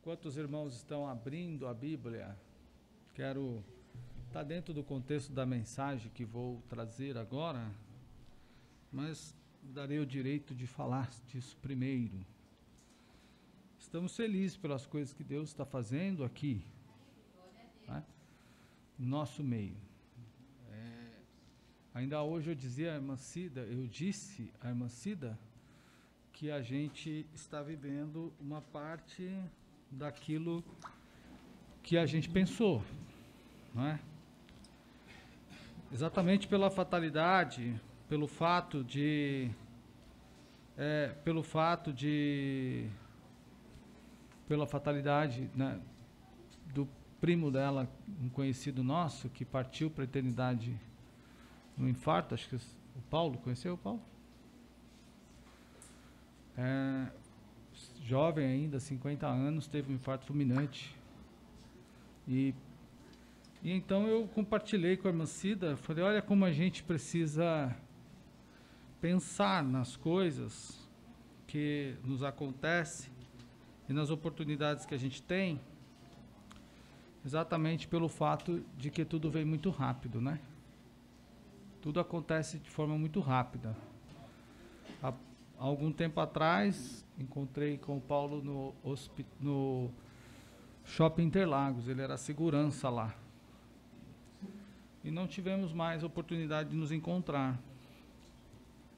Enquanto os irmãos estão abrindo a Bíblia, quero estar dentro do contexto da mensagem que vou trazer agora, mas darei o direito de falar disso primeiro. Estamos felizes pelas coisas que Deus está fazendo aqui, né, no nosso meio. Ainda hoje eu disse à irmã Cida que a gente está vivendo uma parte daquilo que a gente pensou, não é? Exatamente pela fatalidade, pela fatalidade, né, do primo dela, um conhecido nosso, que partiu para a eternidade no infarto. Acho que o Paulo, conheceu o Paulo? Jovem ainda, 50 anos, teve um infarto fulminante. E então eu compartilhei com a irmã Cida, falei, olha como a gente precisa pensar nas coisas que nos acontecem e nas oportunidades que a gente tem, exatamente pelo fato de que tudo vem muito rápido, né? Tudo acontece de forma muito rápida. Há algum tempo atrás, encontrei com o Paulo no Shopping Interlagos, ele era segurança lá. E não tivemos mais oportunidade de nos encontrar.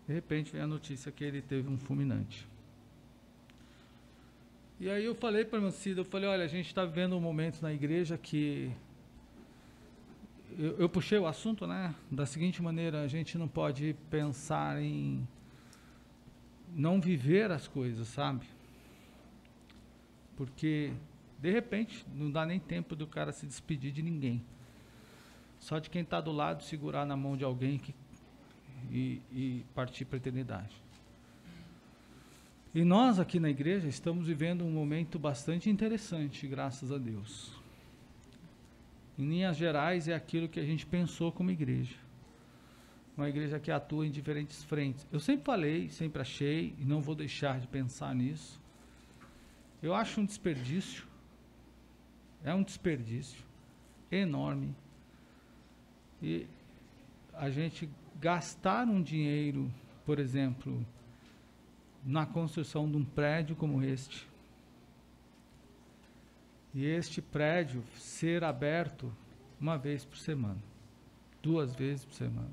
De repente veio a notícia que ele teve um fulminante. E aí eu falei para a irmã Cida, olha, a gente está vivendo um momento na igreja que... Eu puxei o assunto, né, da seguinte maneira: a gente não pode pensar em não viver as coisas, sabe? Porque, de repente, não dá nem tempo do cara se despedir de ninguém. Só de quem está do lado segurar na mão de alguém e partir para a eternidade. E nós aqui na igreja estamos vivendo um momento bastante interessante, graças a Deus. Em linhas gerais, é aquilo que a gente pensou como igreja. Uma igreja que atua em diferentes frentes. Eu sempre falei, sempre achei, e não vou deixar de pensar nisso. Eu acho um desperdício, é um desperdício enorme, e a gente gastar um dinheiro, por exemplo, na construção de um prédio como este, e este prédio ser aberto uma vez por semana, 2 vezes por semana,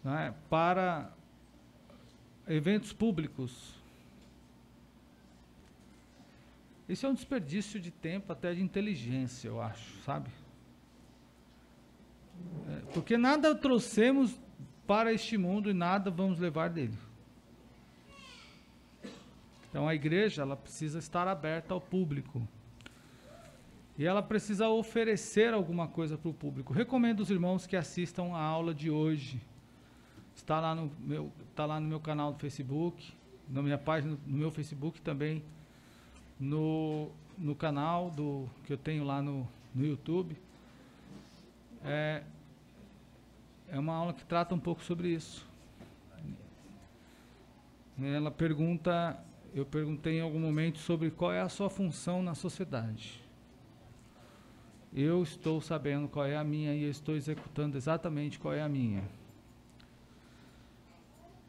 né, para eventos públicos. Isso é um desperdício de tempo, até de inteligência, eu acho, sabe? Porque nada trouxemos para este mundo e nada vamos levar dele. Então a igreja, ela precisa estar aberta ao público. E ela precisa oferecer alguma coisa para o público. Recomendo os irmãos que assistam a aula de hoje. Está lá no meu canal do Facebook, na minha página, no meu Facebook também, no canal que eu tenho lá no YouTube. É uma aula que trata um pouco sobre isso. Eu perguntei em algum momento sobre qual é a sua função na sociedade. Eu estou sabendo qual é a minha e eu estou executando exatamente qual é a minha.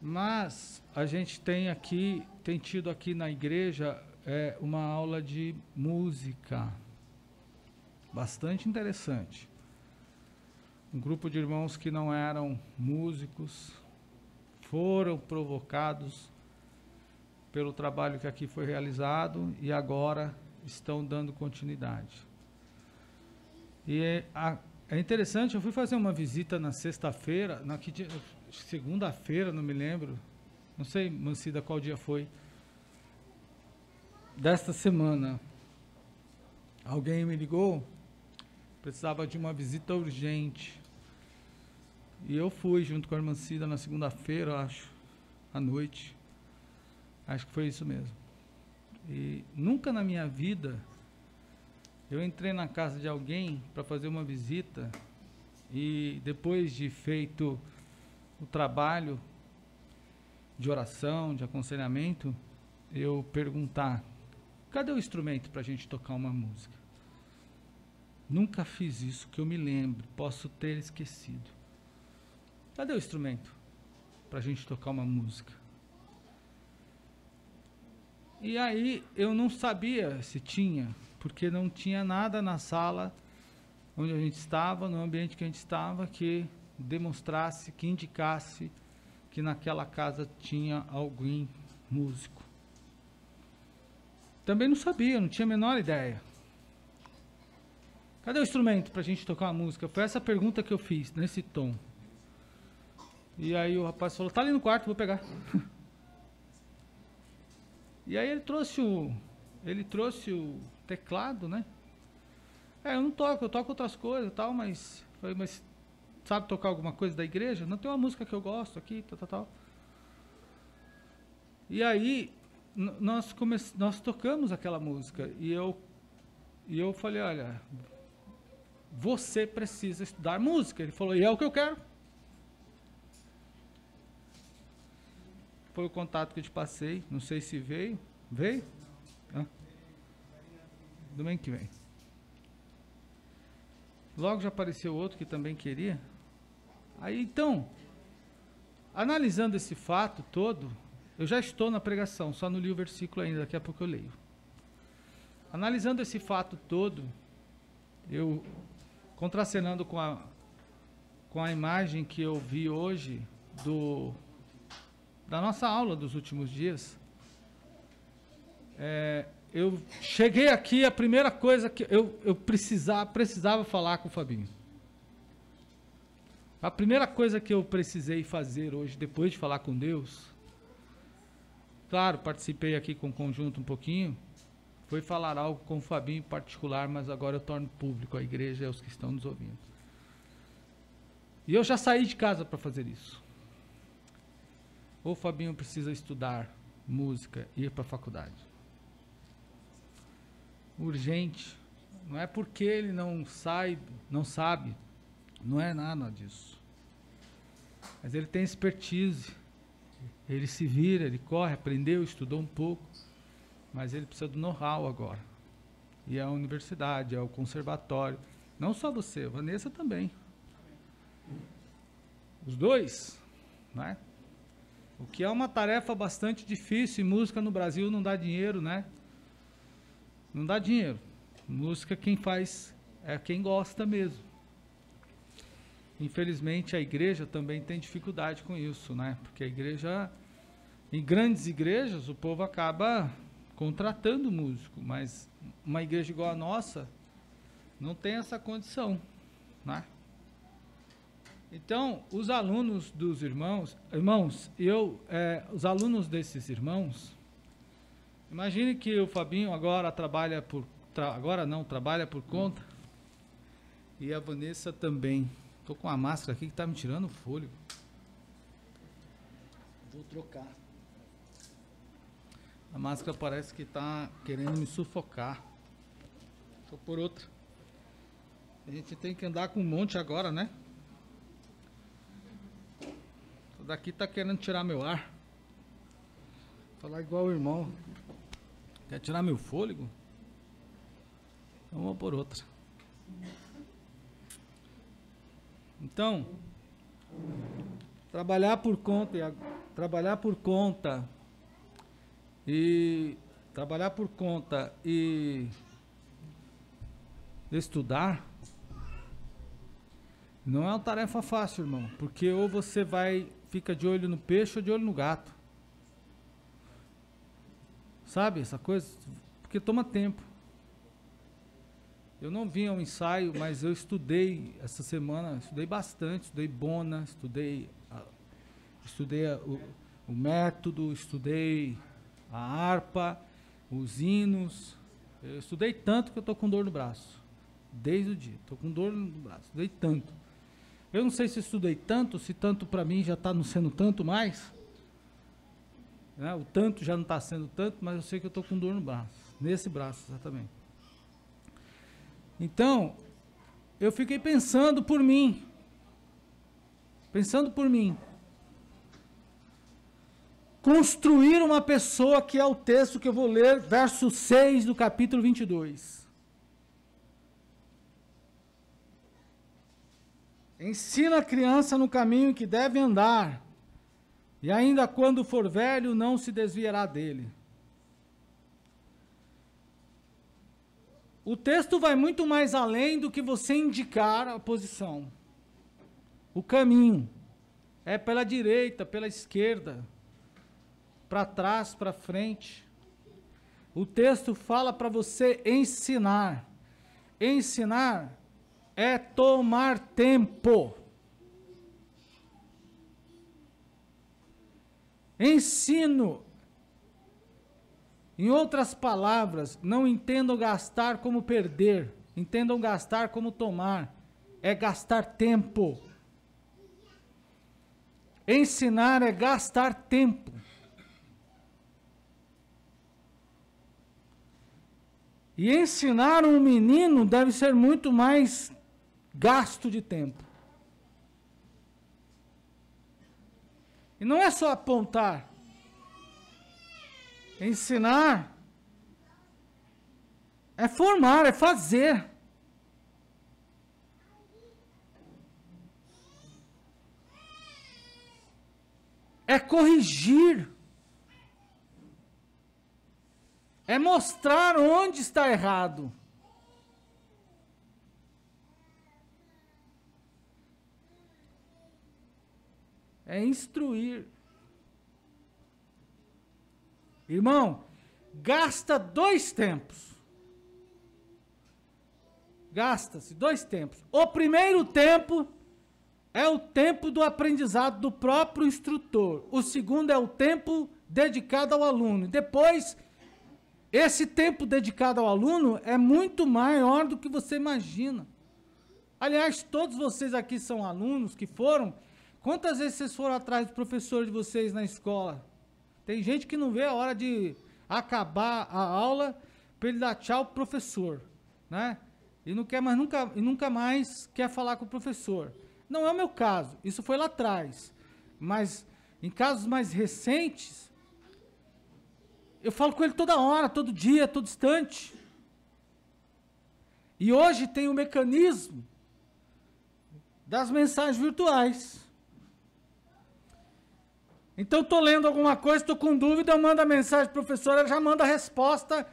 Mas a gente tem tido aqui na igreja uma aula de música bastante interessante. Um grupo de irmãos que não eram músicos foram provocados pelo trabalho que aqui foi realizado e agora estão dando continuidade. E é interessante, eu fui fazer uma visita na sexta-feira, segunda-feira, não me lembro, não sei, Mancida, qual dia foi, desta semana. Alguém me ligou, precisava de uma visita urgente. E eu fui junto com a irmã Cida na segunda-feira, acho, à noite. Acho que foi isso mesmo. E nunca na minha vida eu entrei na casa de alguém para fazer uma visita e depois de feito o trabalho de oração, de aconselhamento, eu perguntar, cadê o instrumento para a gente tocar uma música? Nunca fiz isso, que eu me lembre, posso ter esquecido. Cadê o instrumento para a gente tocar uma música? E aí eu não sabia se tinha, porque não tinha nada na sala onde a gente estava, no ambiente que a gente estava, que demonstrasse, que indicasse que naquela casa tinha alguém músico. Também não sabia, não tinha a menor ideia. Cadê o instrumento para a gente tocar uma música? Foi essa pergunta que eu fiz, nesse tom. E aí o rapaz falou, tá ali no quarto, vou pegar. E aí ele trouxe o teclado, né? Eu não toco, eu toco outras coisas e tal, mas sabe tocar alguma coisa da igreja? Não, tem uma música que eu gosto aqui, tal. E aí nós tocamos aquela música e eu falei, olha, você precisa estudar música. Ele falou, e é o que eu quero. Foi o contato que eu te passei, não sei se veio. Veio? Domingo que vem. Logo já apareceu outro que também queria. Aí então, analisando esse fato todo, eu já estou na pregação, só não li o versículo ainda, daqui a pouco eu leio. Analisando esse fato todo, eu contracenando com a imagem que eu vi hoje da nossa aula dos últimos dias, eu cheguei aqui, a primeira coisa que eu precisava falar com o Fabinho. A primeira coisa que eu precisei fazer hoje, depois de falar com Deus, claro, participei aqui com o conjunto um pouquinho, foi falar algo com o Fabinho em particular, mas agora eu torno público a igreja e aos que estão nos ouvindo. E eu já saí de casa para fazer isso. O Fabinho precisa estudar música e ir para a faculdade. Urgente. Não é porque ele não sabe, não é nada disso. Mas ele tem expertise. Ele se vira, ele corre, aprendeu, estudou um pouco. Mas ele precisa do know-how agora. E é a universidade, é o conservatório. Não só você, a Vanessa também. Os dois, né? O que é uma tarefa bastante difícil, e música no Brasil não dá dinheiro, né? Não dá dinheiro. Música quem faz é quem gosta mesmo. Infelizmente a igreja também tem dificuldade com isso, né? Porque a igreja, em grandes igrejas, o povo acaba contratando músico, mas uma igreja igual a nossa não tem essa condição, né? Então, os alunos dos irmãos, os alunos desses irmãos, imagine que o Fabinho agora trabalha por conta, e a Vanessa também. Estou com uma máscara aqui que está me tirando o fôlego. Vou trocar. A máscara parece que está querendo me sufocar. Estou por outra. A gente tem que andar com um monte agora, né? Daqui tá querendo tirar meu ar. Falar igual o irmão. Quer tirar meu fôlego? Então vou por outra. Então, trabalhar por conta e estudar não é uma tarefa fácil, irmão, porque ou você fica de olho no peixe ou de olho no gato. Sabe essa coisa? Porque toma tempo. Eu não vim ao ensaio, mas eu estudei essa semana, estudei bastante, estudei bona, estudei o método, estudei a harpa, os hinos. Eu estudei tanto que eu estou com dor no braço. Desde o dia, estou com dor no braço, estudei tanto. Eu não sei se estudei tanto, se tanto para mim já está não sendo tanto mais. Né? O tanto já não está sendo tanto, mas eu sei que eu estou com dor no braço. Nesse braço, exatamente. Então, eu fiquei pensando por mim. construir uma pessoa, que é o texto que eu vou ler, verso 6 do capítulo 22. Ensina a criança no caminho que deve andar, e ainda quando for velho, não se desviará dele. O texto vai muito mais além do que você indicar a posição. O caminho é pela direita, pela esquerda, para trás, para frente. O texto fala para você ensinar. Ensinar é tomar tempo. Ensino. Em outras palavras, não entendam gastar como perder, entendam gastar como tomar. É gastar tempo. Ensinar é gastar tempo. E ensinar um menino deve ser muito mais gasto de tempo. E não é só apontar. Ensinar é formar, é fazer. É corrigir. É mostrar onde está errado. É instruir. Irmão, gasta 2 tempos. Gasta-se 2 tempos. O primeiro tempo é o tempo do aprendizado do próprio instrutor. O segundo é o tempo dedicado ao aluno. Depois, esse tempo dedicado ao aluno é muito maior do que você imagina. Aliás, todos vocês aqui são alunos que foram. Quantas vezes vocês foram atrás do professor de vocês na escola? Tem gente que não vê a hora de acabar a aula para ele dar tchau pro professor, né? E não quer mais nunca mais quer falar com o professor. Não é o meu caso, isso foi lá atrás. Mas em casos mais recentes, eu falo com ele toda hora, todo dia, todo instante. E hoje tem o mecanismo das mensagens virtuais. Então, estou lendo alguma coisa, estou com dúvida, eu mando a mensagem para o professor, ela já manda a resposta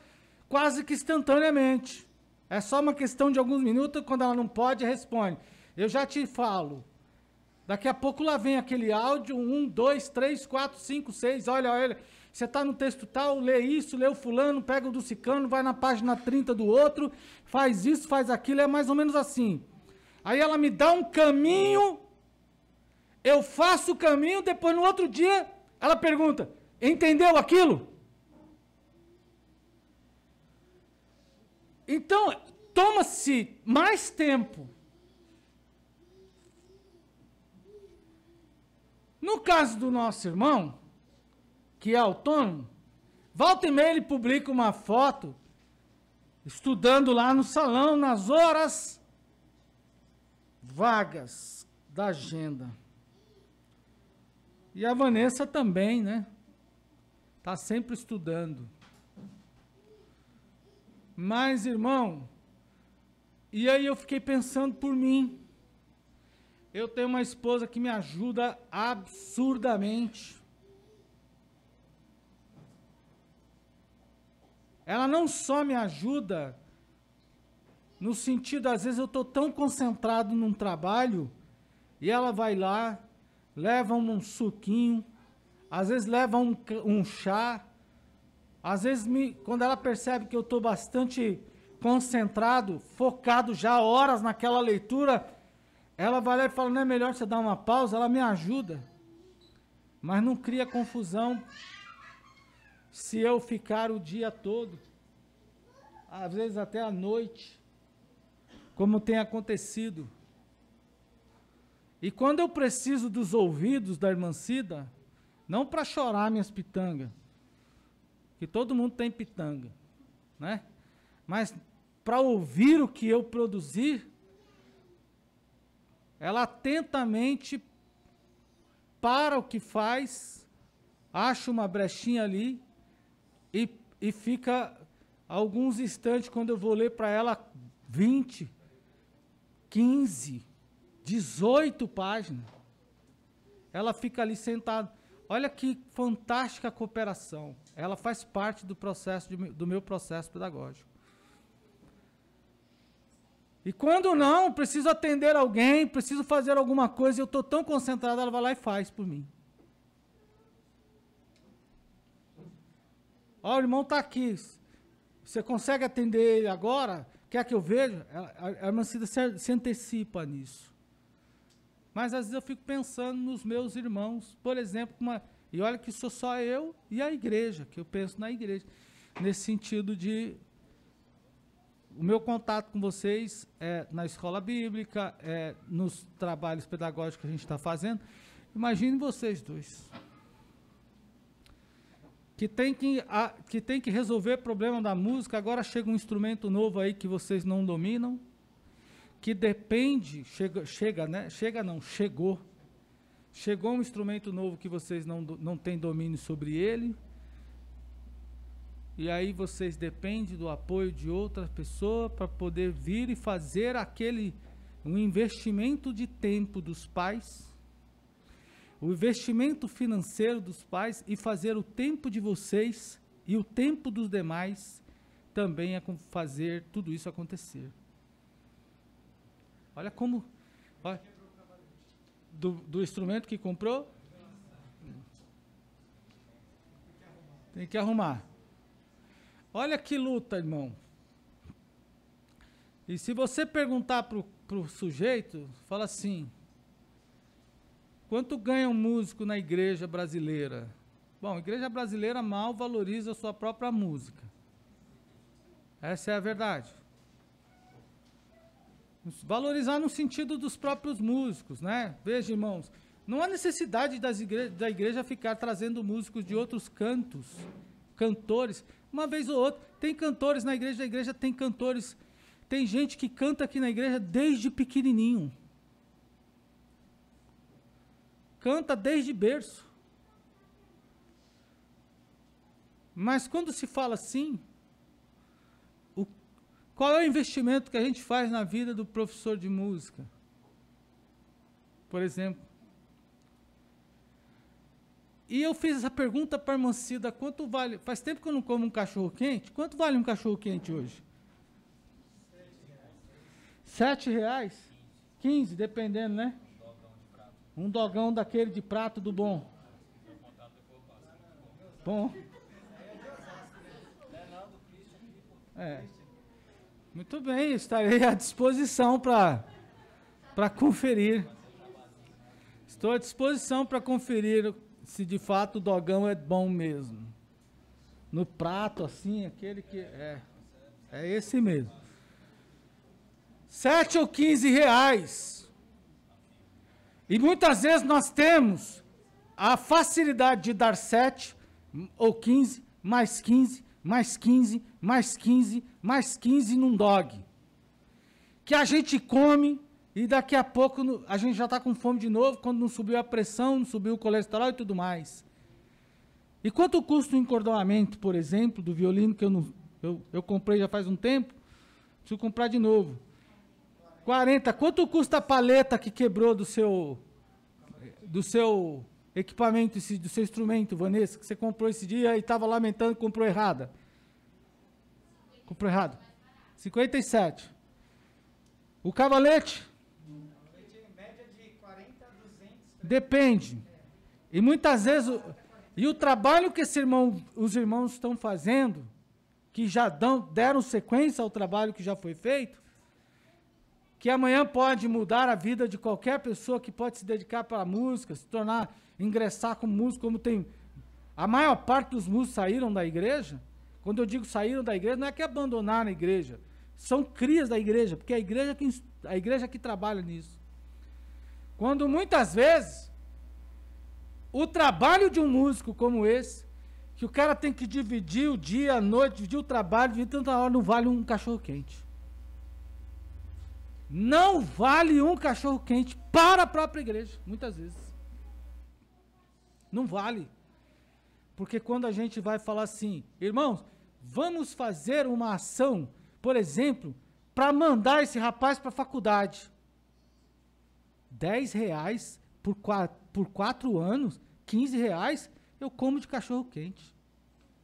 quase que instantaneamente. É só uma questão de alguns minutos, quando ela não pode, responde. Eu já te falo. Daqui a pouco lá vem aquele áudio, 1, 2, 3, 4, 5, 6, olha, você está no texto tal, lê isso, lê o fulano, pega o do ciclano, vai na página 30 do outro, faz isso, faz aquilo, é mais ou menos assim. Aí ela me dá um caminho, eu faço o caminho, depois no outro dia, ela pergunta, entendeu aquilo? Então, toma-se mais tempo. No caso do nosso irmão, que é autônomo, volta e meia ele publica uma foto, estudando lá no salão, nas horas vagas da agenda. E a Vanessa também, né? Está sempre estudando. Mas, irmão, e aí eu fiquei pensando por mim. Eu tenho uma esposa que me ajuda absurdamente. Ela não só me ajuda, no sentido, às vezes eu estou tão concentrado num trabalho, e ela vai lá, leva um suquinho, às vezes leva um chá, às vezes, quando ela percebe que eu estou bastante concentrado, focado já horas naquela leitura, ela vai lá e fala, não é melhor você dar uma pausa? Ela me ajuda, mas não cria confusão se eu ficar o dia todo, às vezes até a noite, como tem acontecido. E quando eu preciso dos ouvidos da irmã Cida, não para chorar minhas pitangas, que todo mundo tem pitanga, né? Mas para ouvir o que eu produzir, ela atentamente para o que faz acha uma brechinha ali e fica alguns instantes, quando eu vou ler para ela 20, 15, 18 páginas. Ela fica ali sentada. Olha que fantástica cooperação. Ela faz parte do processo do meu processo pedagógico. E quando não, preciso atender alguém, preciso fazer alguma coisa, eu estou tão concentrado, ela vai lá e faz por mim. Ó, o irmão está aqui. Você consegue atender ele agora? Quer que eu veja? A irmã Cida se antecipa nisso. Mas às vezes eu fico pensando nos meus irmãos, por exemplo, e olha que sou só eu e a igreja, que eu penso na igreja, nesse sentido de o meu contato com vocês é na escola bíblica, é nos trabalhos pedagógicos que a gente está fazendo. Imagine vocês dois, que tem que resolver problema da música. Agora chega um instrumento novo aí que vocês não dominam, que depende, chegou um instrumento novo que vocês não têm domínio sobre ele, e aí vocês dependem do apoio de outra pessoa para poder vir e fazer um investimento de tempo dos pais, o investimento financeiro dos pais, e fazer o tempo de vocês e o tempo dos demais também fazer tudo isso acontecer. Olha como... Olha, do instrumento que comprou? Tem que arrumar. Olha que luta, irmão. E se você perguntar para o sujeito, fala assim: quanto ganha um músico na igreja brasileira? Bom, a igreja brasileira mal valoriza a sua própria música. Essa é a verdade. Valorizar no sentido dos próprios músicos, né? Veja, irmãos, não há necessidade da igreja ficar trazendo músicos de outros cantores, uma vez ou outra. Tem cantores na igreja, a igreja tem cantores, tem gente que canta aqui na igreja desde pequenininho. Canta desde berço. Mas quando se fala assim, qual é o investimento que a gente faz na vida do professor de música? Por exemplo. E eu fiz essa pergunta para a irmã Cida: quanto vale? Faz tempo que eu não como um cachorro quente. Quanto vale um cachorro quente hoje? R$7? 15, dependendo, né? Um dogão daquele de prato do bom. Bom. É. Muito bem, estarei à disposição para conferir. Estou à disposição para conferir se de fato o dogão é bom mesmo. No prato, assim, aquele que... É esse mesmo. 7 ou 15 reais. E muitas vezes nós temos a facilidade de dar 7 ou 15, mais 15, mais 15, mais 15, mais 15 num dog. Que a gente come e daqui a pouco a gente já está com fome de novo, quando não subiu a pressão, não subiu o colesterol e tudo mais. E quanto custa o encordoamento, por exemplo, do violino, que eu comprei já faz um tempo, preciso comprar de novo. 40. Quanto custa a paleta que quebrou do seu equipamento, do seu instrumento, Vanessa, que você comprou esse dia e estava lamentando que comprou errada? Comprou errado. 57. O cavalete? Em média de 40 a 200. Depende. E muitas vezes, e o trabalho que os irmãos estão fazendo, que já deram sequência ao trabalho que já foi feito, que amanhã pode mudar a vida de qualquer pessoa que pode se dedicar para a música, ingressar como músico, como tem... A maior parte dos músicos saíram da igreja. Quando eu digo saíram da igreja, não é que abandonaram a igreja. São crias da igreja, porque é a igreja que trabalha nisso. Quando muitas vezes, o trabalho de um músico como esse, que o cara tem que dividir o dia, a noite, dividir o trabalho, dividir tanta hora, não vale um cachorro quente. Não vale um cachorro quente para a própria igreja, muitas vezes. Não vale. Porque quando a gente vai falar assim, irmãos, vamos fazer uma ação, por exemplo, para mandar esse rapaz para a faculdade. R$10 por 4 anos, R$15, eu como de cachorro quente.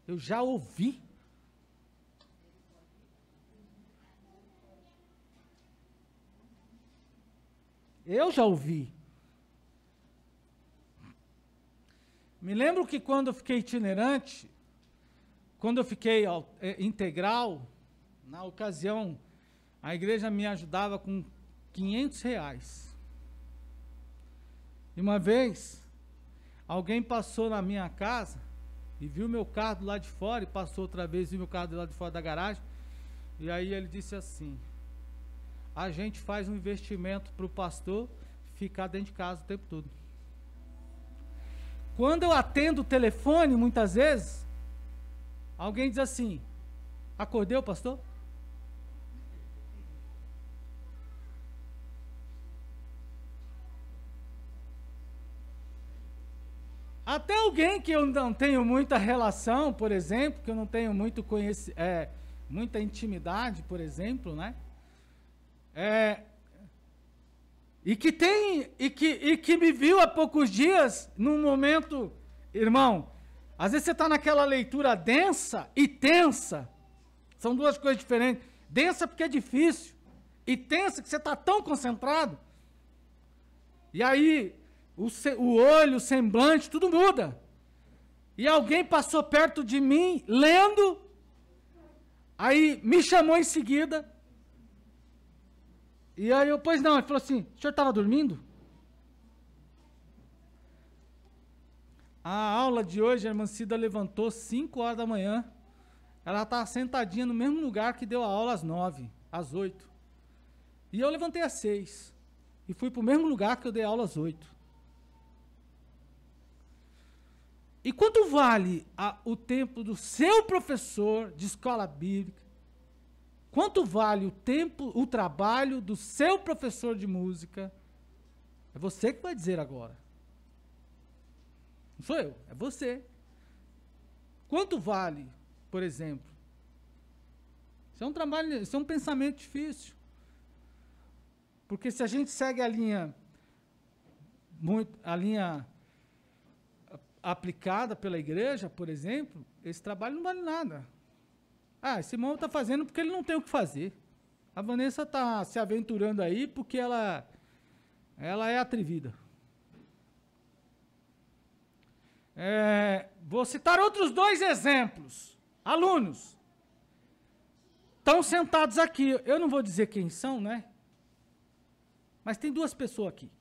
Eu já ouvi. Eu já ouvi. Me lembro que quando eu fiquei itinerante, quando eu fiquei integral, na ocasião, a igreja me ajudava com R$500. E uma vez, alguém passou na minha casa e viu meu carro do lado de fora, e passou outra vez e viu meu carro do lado de fora da garagem, e aí ele disse assim, a gente faz um investimento para o pastor ficar dentro de casa o tempo todo. Quando eu atendo o telefone, muitas vezes, alguém diz assim, acordeu, pastor? Até alguém que eu não tenho muita relação, por exemplo, que eu não tenho muito muita intimidade, por exemplo, né? E que me viu há poucos dias, num momento, irmão, às vezes você está naquela leitura densa e tensa, são duas coisas diferentes. Densa porque é difícil, e tensa que você está tão concentrado, e aí o olho, o semblante, tudo muda. E alguém passou perto de mim, lendo, aí me chamou em seguida, e aí eu, pois não, ele falou assim, o senhor estava dormindo? A aula de hoje, a irmã Cida levantou 5 horas da manhã, ela estava sentadinha no mesmo lugar que deu a aula às 9, às 8. E eu levantei às 6, e fui para o mesmo lugar que eu dei aula às 8. E quanto vale o tempo do seu professor de escola bíblica? Quanto vale o tempo, o trabalho do seu professor de música? É você que vai dizer agora. Não sou eu, é você. Quanto vale, por exemplo? Isso é um trabalho, isso é um pensamento difícil. Porque se a gente segue a linha aplicada pela igreja, por exemplo, esse trabalho não vale nada. Ah, esse irmão está fazendo porque ele não tem o que fazer. A Vanessa está se aventurando aí porque ela é atrevida. Vou citar outros 2 exemplos. Alunos. Estão sentados aqui. Eu não vou dizer quem são, né? Mas tem 2 pessoas aqui.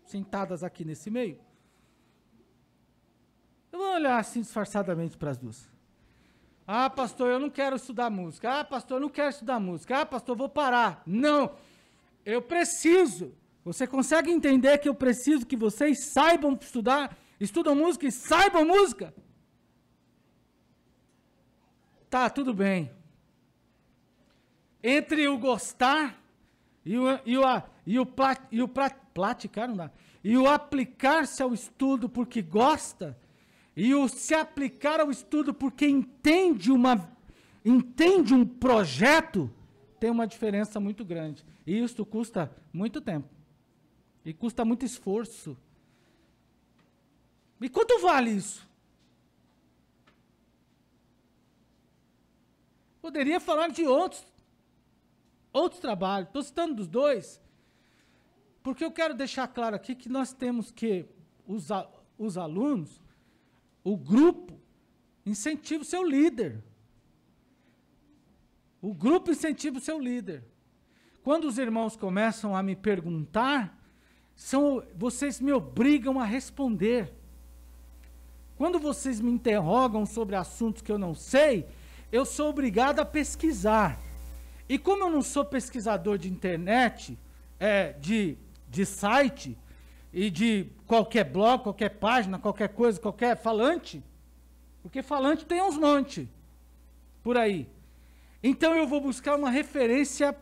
Sentadas aqui nesse meio. Eu vou olhar assim disfarçadamente para as 2. Ah, pastor, eu não quero estudar música. Ah, pastor, eu não quero estudar música. Ah, pastor, eu vou parar. Não, eu preciso. Você consegue entender que eu preciso que vocês saibam estudam música e saibam música? Tá, tudo bem. Entre o gostar e o aplicar-se ao estudo porque gosta, e o se aplicar ao estudo porque entende um projeto, tem uma diferença muito grande. E isso custa muito tempo. E custa muito esforço. E quanto vale isso? Poderia falar de outros trabalhos. Estou citando dos 2, porque eu quero deixar claro aqui que nós temos que, os alunos, o grupo, incentiva o seu líder. O grupo incentiva o seu líder. Quando os irmãos começam a me perguntar, vocês me obrigam a responder. Quando vocês me interrogam sobre assuntos que eu não sei, eu sou obrigado a pesquisar. E como eu não sou pesquisador de internet, de site, e de qualquer blog, qualquer página, qualquer coisa, qualquer falante, porque falante tem uns monte por aí. Então eu vou buscar uma referência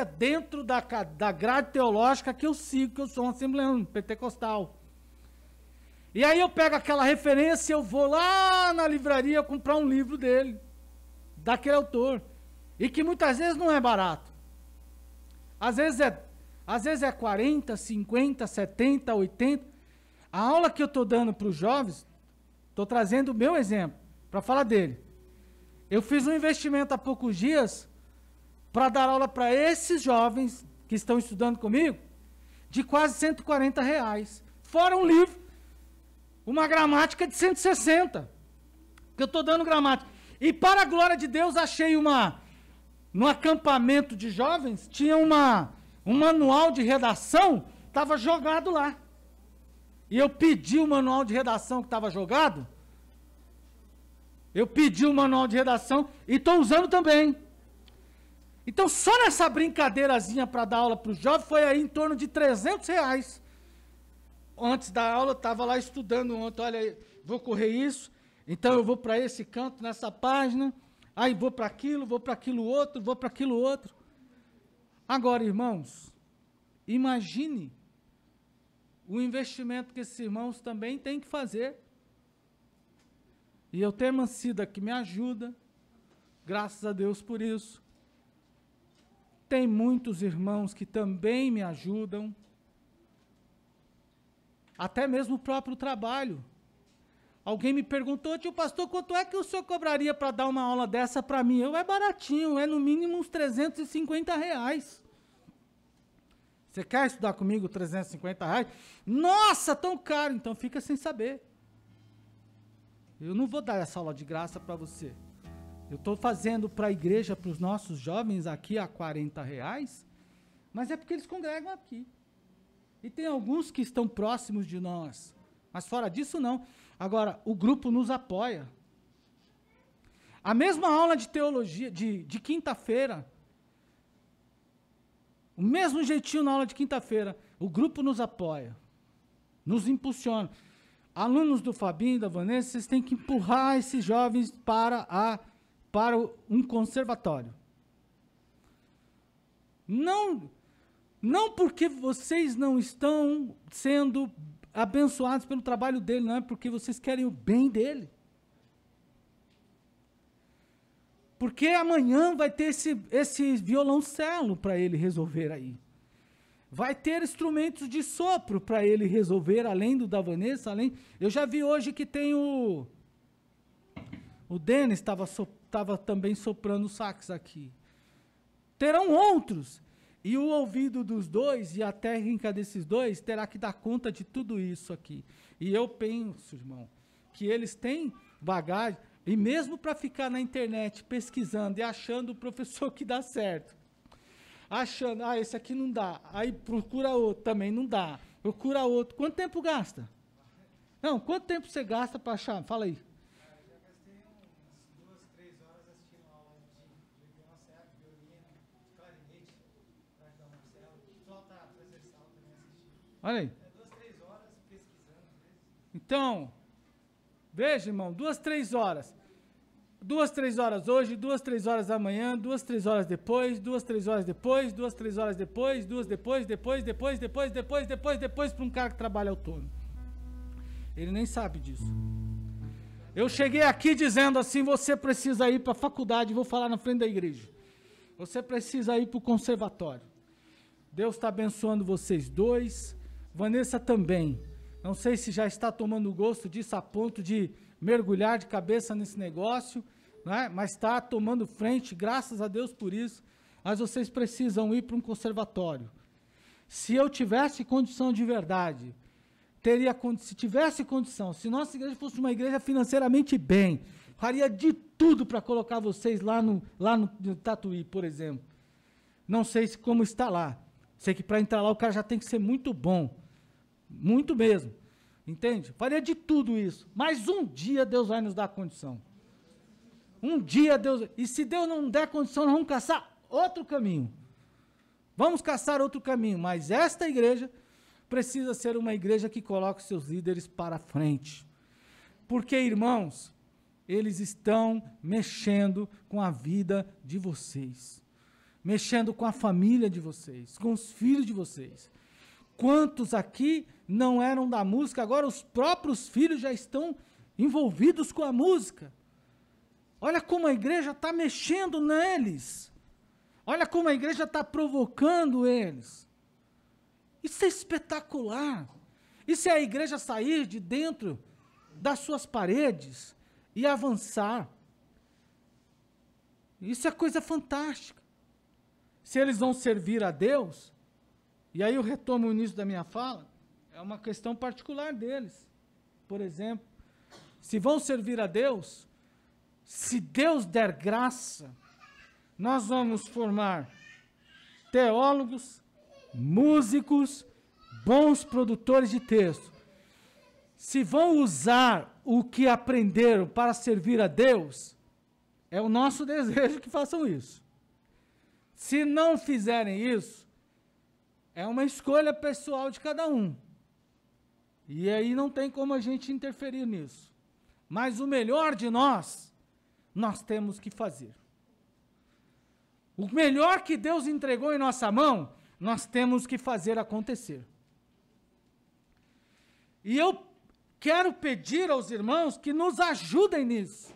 dentro da grade teológica que eu sigo, que eu sou um assembleano pentecostal. E aí eu pego aquela referência e eu vou lá na livraria comprar um livro dele, daquele autor. E que muitas vezes não é barato. Às vezes é 40, 50, 70, 80. A aula que eu estou dando para os jovens, estou trazendo o meu exemplo, para falar dele. Eu fiz um investimento há poucos dias para dar aula para esses jovens que estão estudando comigo, de quase R$140. Fora um livro, uma gramática de 160, que eu estou dando gramática. E para a glória de Deus, achei no acampamento de jovens, tinha um manual de redação, estava jogado lá. E eu pedi o manual de redação que estava jogado, eu pedi o manual de redação e estou usando também. Então, só nessa brincadeirazinha para dar aula para os jovens, foi aí em torno de R$300. Antes da aula, eu estava lá estudando ontem, olha, vou correr isso, então eu vou para esse canto, nessa página, aí vou para aquilo outro, vou para aquilo outro. Agora, irmãos, imagine o investimento que esses irmãos também têm que fazer. E eu tenho uma Cida que me ajuda, graças a Deus por isso. Tem muitos irmãos que também me ajudam. Até mesmo o próprio trabalho. Alguém me perguntou, tio pastor, quanto é que o senhor cobraria para dar uma aula dessa para mim? É baratinho, é no mínimo uns R$350. Você quer estudar comigo R$350? Nossa, tão caro! Então fica sem saber. Eu não vou dar essa aula de graça para você. Eu estou fazendo para a igreja, para os nossos jovens aqui a R$40, mas é porque eles congregam aqui. E tem alguns que estão próximos de nós, mas fora disso não. Agora, o grupo nos apoia. A mesma aula de teologia, de quinta-feira, o mesmo jeitinho na aula de quinta-feira, o grupo nos apoia, nos impulsiona. Alunos do Fabinho e da Vanessa, vocês têm que empurrar esses jovens para um conservatório. Não porque vocês não estão sendo abençoados pelo trabalho dele, não é porque vocês querem o bem dele. Porque amanhã vai ter esse violoncelo para ele resolver aí. Vai ter instrumentos de sopro para ele resolver, além do da Vanessa, eu já vi hoje que tem o Denis estava também soprando sax aqui. Terão outros. E o ouvido dos dois e a técnica desses dois terá que dar conta de tudo isso aqui. E eu penso, irmão, que eles têm bagagem, e mesmo para ficar na internet pesquisando e achando o professor que dá certo. Achando, esse aqui não dá. Aí procura outro, também não dá. Procura outro. Quanto tempo gasta? Não, quanto tempo você gasta para achar? Fala aí. Já gastei umas 2, 3 horas assistindo aula de violoncelo, violino, clarinete, para ajudar o Marcelo. Flauta transversal também assisti. Olha aí. 2, 3 horas pesquisando. Então, veja, irmão, 2, 3 horas. 2, 3 horas hoje, 2, 3 horas amanhã, 2, 3 horas depois, 2, 3 horas depois, 2, 3 horas depois, 2 depois para um cara que trabalha autônomo. Ele nem sabe disso. Eu cheguei aqui dizendo assim, você precisa ir para a faculdade, vou falar na frente da igreja. Você precisa ir para o conservatório. Deus está abençoando vocês dois, Vanessa também. Não sei se já está tomando gosto disso a ponto de mergulhar de cabeça nesse negócio, né? Mas está tomando frente, graças a Deus por isso. Mas vocês precisam ir para um conservatório. Se eu tivesse condição de verdade, se tivesse condição, se nossa igreja fosse uma igreja financeiramente bem, faria de tudo para colocar vocês lá no Tatuí, por exemplo. Não sei como está lá. Sei que para entrar lá o cara já tem que ser muito bom. Muito mesmo. Entende? Faria de tudo isso. Mas um dia Deus vai nos dar condição. Um dia Deus... E se Deus não der condição, nós vamos caçar outro caminho. Vamos caçar outro caminho. Mas esta igreja precisa ser uma igreja que coloque seus líderes para frente. Porque, irmãos, eles estão mexendo com a vida de vocês. Mexendo com a família de vocês. Com os filhos de vocês. Quantos aqui não eram da música, agora os próprios filhos já estão envolvidos com a música. Olha como a igreja está mexendo neles. Olha como a igreja está provocando eles. Isso é espetacular. Isso é a igreja sair de dentro das suas paredes e avançar. Isso é coisa fantástica. Se eles vão servir a Deus, e aí eu retomo o início da minha fala, é uma questão particular deles. Por exemplo, se vão servir a Deus, se Deus der graça, nós vamos formar teólogos, músicos, bons produtores de texto. Se vão usar o que aprenderam para servir a Deus, é o nosso desejo que façam isso. Se não fizerem isso, é uma escolha pessoal de cada um. E aí não tem como a gente interferir nisso. Mas o melhor de nós temos que fazer. O melhor que Deus entregou em nossa mão, nós temos que fazer acontecer. E eu quero pedir aos irmãos que nos ajudem nisso.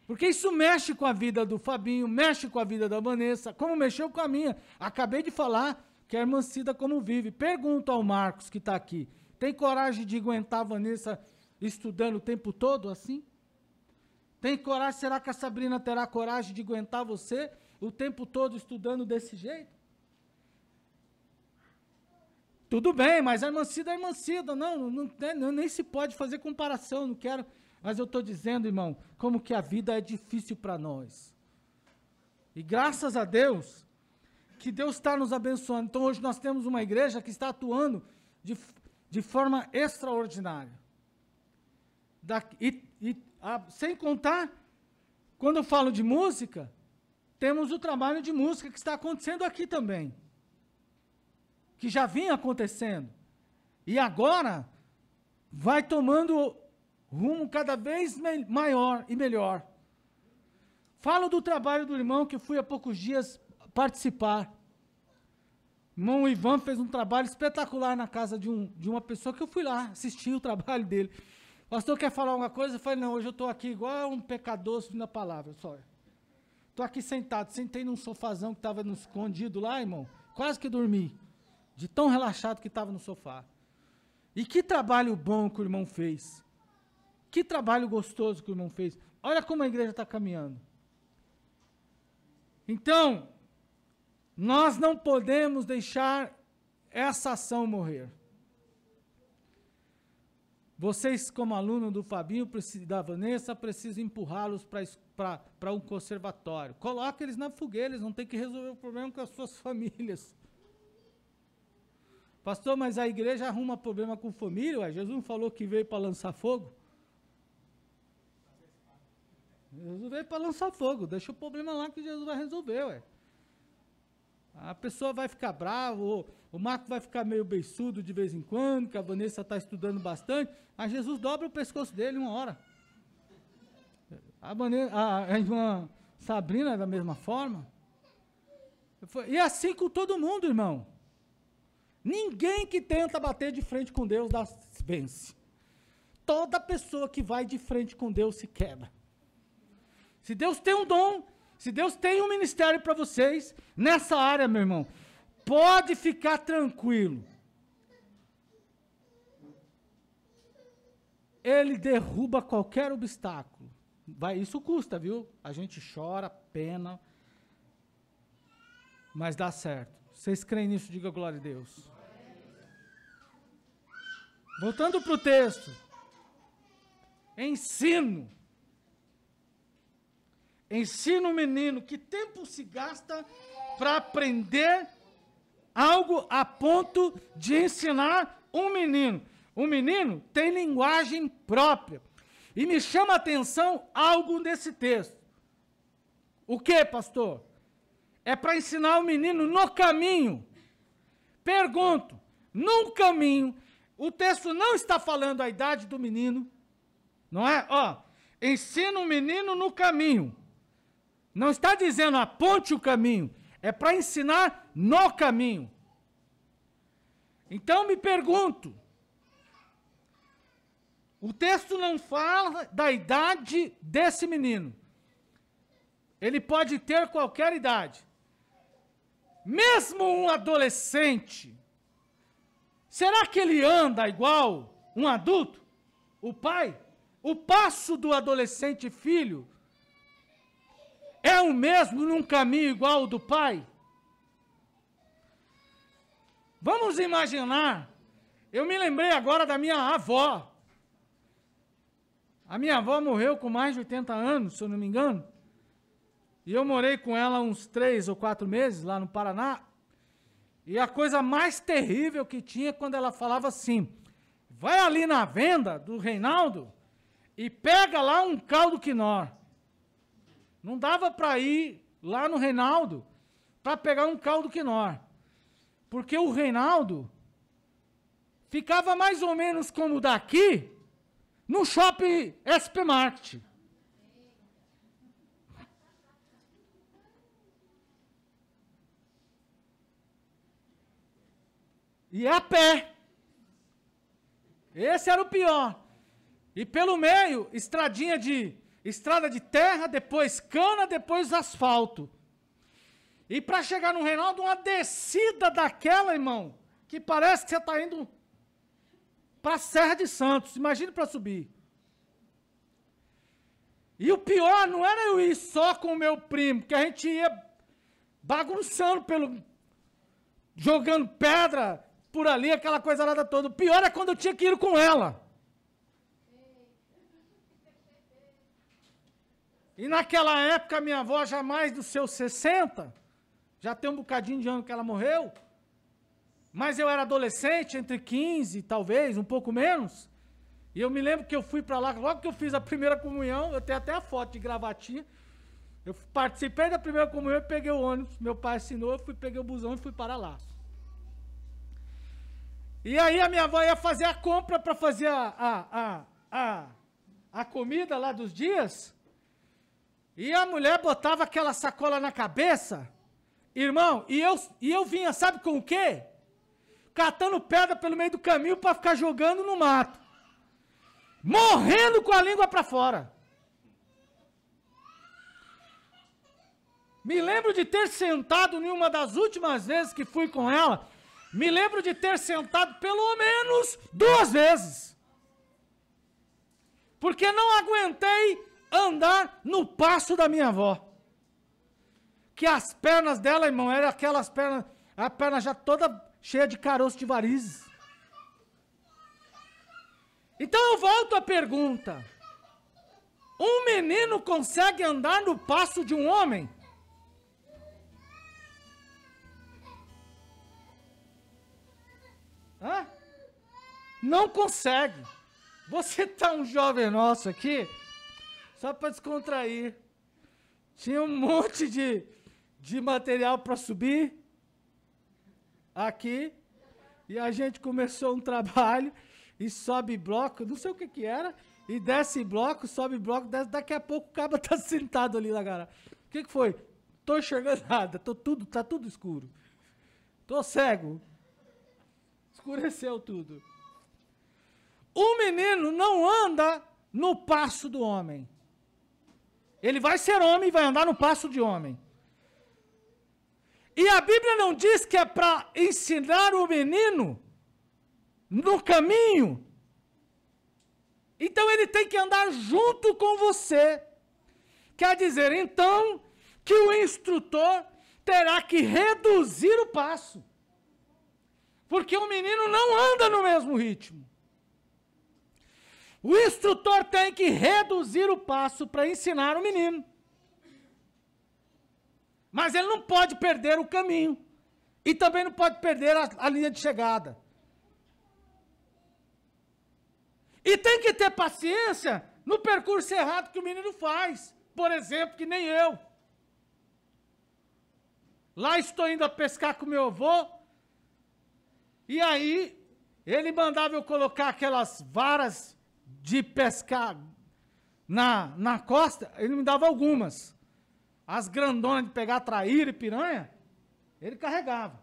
Porque isso mexe com a vida do Fabinho, mexe com a vida da Vanessa, como mexeu com a minha. Acabei de falar que a irmã Cida como vive. Pergunta ao Marcos, que está aqui, tem coragem de aguentar a Vanessa estudando o tempo todo assim? Tem coragem? Será que a Sabrina terá coragem de aguentar você o tempo todo estudando desse jeito? Tudo bem, mas a irmã Cida é irmã Cida. Não, nem se pode fazer comparação, não quero. Mas eu estou dizendo, irmão, como que a vida é difícil para nós. E graças a Deus, que Deus está nos abençoando. Então hoje nós temos uma igreja que está atuando de forma extraordinária. Sem contar, quando eu falo de música, temos o trabalho de música que está acontecendo aqui também. Que já vinha acontecendo. E agora vai tomando rumo cada vez maior e melhor. Falo do trabalho do irmão que fui há poucos dias participar. O irmão Ivan fez um trabalho espetacular na casa de uma pessoa que eu fui lá assistir o trabalho dele. O pastor quer falar alguma coisa? Eu falei, não, hoje eu estou aqui igual um pecador ouvindo a palavra. Estou aqui sentado, sentei num sofazão que estava escondido lá, irmão, quase que dormi, de tão relaxado que estava no sofá. E que trabalho bom que o irmão fez. Que trabalho gostoso que o irmão fez. Olha como a igreja está caminhando. Então, nós não podemos deixar essa ação morrer. Vocês, como aluno do Fabinho, da Vanessa, precisam empurrá-los para um conservatório. Coloque eles na fogueira, eles não têm que resolver o problema com as suas famílias. Pastor, mas a igreja arruma problema com família? Ué, Jesus não falou que veio para lançar fogo? Jesus veio para lançar fogo, deixa o problema lá que Jesus vai resolver, ué. A pessoa vai ficar brava, o Marco vai ficar meio beiçudo de vez em quando, que a Vanessa está estudando bastante, mas Jesus dobra o pescoço dele uma hora. A irmã Sabrina é da mesma forma. E assim com todo mundo, irmão. Ninguém que tenta bater de frente com Deus vence. Toda pessoa que vai de frente com Deus se quebra. Se Deus tem um dom, se Deus tem um ministério para vocês, nessa área, meu irmão, pode ficar tranquilo. Ele derruba qualquer obstáculo. Isso custa, viu? A gente chora, pena, mas dá certo. Vocês creem nisso? Diga glória a Deus. Voltando para o texto. Ensino o menino. Que tempo se gasta para aprender algo a ponto de ensinar um menino? Um menino tem linguagem própria. E me chama a atenção algo nesse texto. O que, pastor? É para ensinar o menino no caminho. Pergunto, num caminho, o texto não está falando a idade do menino, não é? Ensina o menino no caminho. Não está dizendo aponte o caminho, é para ensinar no caminho. Então me pergunto, o texto não fala da idade desse menino. Ele pode ter qualquer idade. Mesmo um adolescente, será que ele anda igual um adulto? O pai? O passo do adolescente filho é o mesmo num caminho igual ao do pai? Vamos imaginar, eu me lembrei agora da minha avó. A minha avó morreu com mais de 80 anos, se eu não me engano. E eu morei com ela uns 3 ou 4 meses lá no Paraná. E a coisa mais terrível que tinha é quando ela falava assim, vai ali na venda do Reinaldo e pega lá um caldo quinó. Não dava para ir lá no Reinaldo para pegar um caldo quinó. Porque o Reinaldo ficava mais ou menos como daqui, no shopping SP Market. E a pé. Esse era o pior. E pelo meio, estrada de terra, depois cana, depois asfalto. E para chegar no Reinaldo, uma descida daquela, irmão, que parece que você está indo para a Serra de Santos. Imagine para subir. E o pior não era eu ir só com o meu primo, que a gente ia bagunçando jogando pedra por ali, aquela coisa lá toda. O pior é quando eu tinha que ir com ela. E naquela época, minha avó já mais dos seus 60, já tem um bocadinho de ano que ela morreu, mas eu era adolescente, entre 15, talvez, um pouco menos, e eu me lembro que eu fui para lá, logo que eu fiz a primeira comunhão, eu tenho até a foto de gravatinha, eu participei da primeira comunhão e peguei o ônibus, meu pai assinou, eu peguei o busão e fui para lá. E aí a minha avó ia fazer a compra para fazer a comida lá dos dias, e a mulher botava aquela sacola na cabeça, irmão, e eu vinha, sabe com o quê? Catando pedra pelo meio do caminho para ficar jogando no mato. Morrendo com a língua para fora. Me lembro de ter sentado em uma das últimas vezes que fui com ela, me lembro de ter sentado pelo menos 2 vezes. Porque não aguentei andar no passo da minha avó. Que as pernas dela, irmão, eram aquelas pernas, a perna já toda cheia de caroço de varizes. Então eu volto à pergunta. Um menino consegue andar no passo de um homem? Hã? Não consegue. Você tá um jovem nosso aqui, só para descontrair. Tinha um monte de material para subir aqui, e a gente começou um trabalho, e sobe bloco, não sei o que era, e desce bloco, sobe bloco, desce, daqui a pouco o cara tá sentado ali na garagem. O que foi? Tô enxergando nada, tá tudo escuro. Tô cego. Escureceu tudo. O menino não anda no passo do homem. Ele vai ser homem e vai andar no passo de homem. E a Bíblia não diz que é para ensinar o menino no caminho. Então ele tem que andar junto com você. Quer dizer, então, que o instrutor terá que reduzir o passo. Porque o menino não anda no mesmo ritmo. O instrutor tem que reduzir o passo para ensinar o menino. Mas ele não pode perder o caminho. E também não pode perder a linha de chegada. E tem que ter paciência no percurso errado que o menino faz. Por exemplo, que nem eu. Lá estou indo a pescar com meu avô. E aí, ele mandava eu colocar aquelas varas de pescar na costa. Ele me dava algumas. As grandonas de pegar traíra e piranha, ele carregava.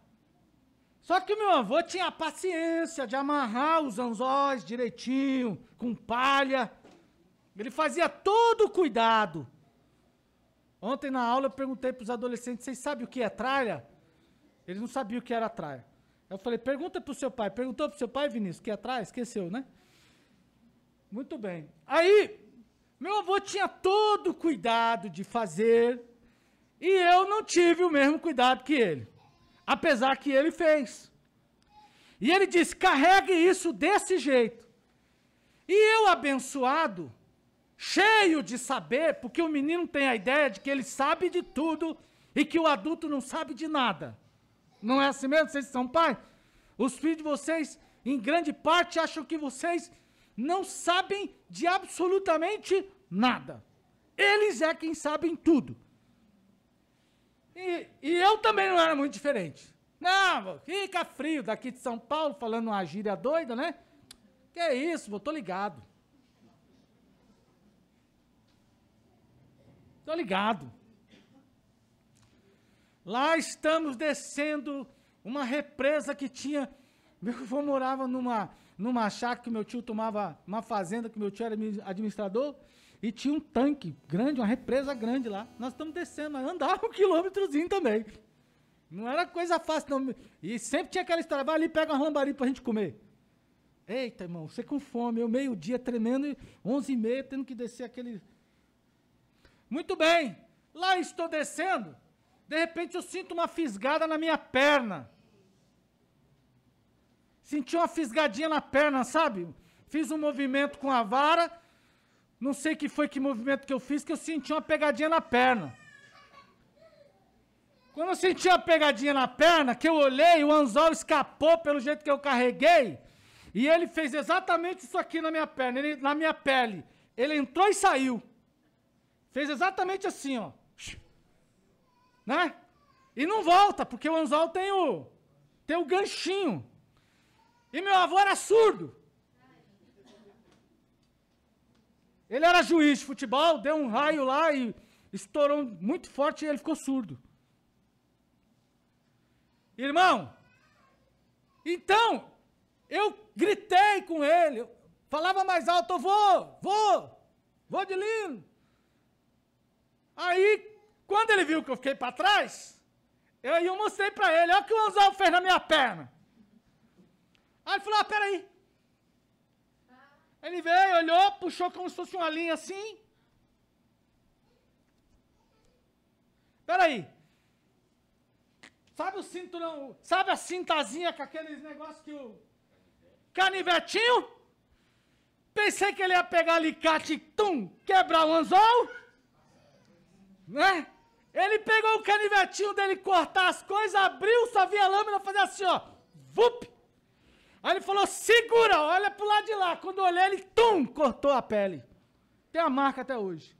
Só que meu avô tinha a paciência de amarrar os anzóis direitinho, com palha. Ele fazia todo o cuidado. Ontem na aula eu perguntei para os adolescentes, vocês sabem o que é tralha? Eles não sabiam o que era tralha. Eu falei, pergunta para o seu pai. Perguntou para o seu pai, Vinícius, o que é tralha? Esqueceu, né? Muito bem. Aí, meu avô tinha todo o cuidado de fazer, e eu não tive o mesmo cuidado que ele. Apesar que ele fez. E ele disse, carregue isso desse jeito. E eu, abençoado, cheio de saber, porque o menino tem a ideia de que ele sabe de tudo e que o adulto não sabe de nada. Não é assim mesmo? Vocês são pais? Os filhos de vocês, em grande parte, acham que vocês não sabem de absolutamente nada. Eles é quem sabem tudo. E eu também não era muito diferente. Não, fica frio daqui de São Paulo, falando uma gíria doida, né? Que é isso, tô ligado. Tô ligado. Lá estamos descendo uma represa que tinha... Meu avô morava numa chácara que meu tio tomava, uma fazenda que meu tio era administrador, e tinha um tanque grande, uma represa grande lá. Nós estamos descendo, mas andava 1 quilômetrozinho também. Não era coisa fácil, não. E sempre tinha aquela história, vai ali, pega uma lambari pra gente comer. Eita, irmão, você com fome, eu meio-dia tremendo, 11h30, tendo que descer aquele... Muito bem, lá estou descendo, de repente eu sinto uma fisgada na minha perna. Senti uma fisgadinha na perna, sabe? Fiz um movimento com a vara, não sei que movimento que eu fiz, que eu senti uma pegadinha na perna. Quando eu senti uma pegadinha na perna, que eu olhei, o anzol escapou pelo jeito que eu carreguei, e ele fez exatamente isso aqui na minha perna, na minha pele. Ele entrou e saiu. Fez exatamente assim, ó. Né? E não volta, porque o anzol tem o ganchinho. E meu avô era surdo. Ele era juiz de futebol, deu um raio lá e estourou muito forte e ele ficou surdo. Irmão, então, eu gritei com ele, eu falava mais alto, vou de Lino. Aí, quando ele viu que eu fiquei para trás, eu mostrei para ele, olha o que o anzol fez na minha perna. Aí ele falou, peraí. Ele veio, olhou, puxou como se fosse uma linha assim. Peraí. Sabe o cinturão, sabe a cintazinha com aqueles negócios que o... Canivetinho? Pensei que ele ia pegar alicate e quebrar o anzol. Né? Ele pegou o canivetinho dele, cortar as coisas, abriu, só via a lâmina fazer assim, ó. Vup! Aí ele falou, segura, olha pro lado de lá. Quando eu olhei, ele, cortou a pele. Tem a marca até hoje.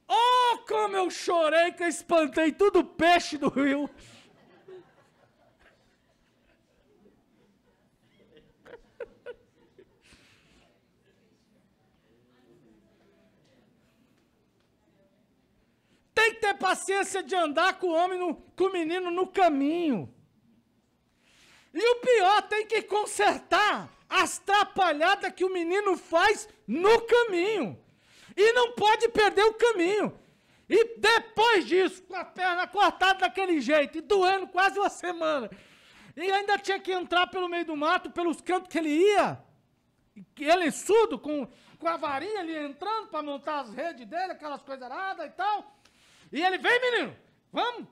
Oh, como eu chorei, que eu espantei tudo peixe do rio. Tem que ter paciência de andar com o homem, com o menino no caminho. E o pior, tem que consertar as trapalhadas que o menino faz no caminho. E não pode perder o caminho. E depois disso, com a perna cortada daquele jeito, e doendo quase uma semana, e ainda tinha que entrar pelo meio do mato, pelos cantos que ele ia, ele surdo, com a varinha ali entrando para montar as redes dele, aquelas coisas aradas e tal. E ele, vem menino, vamos.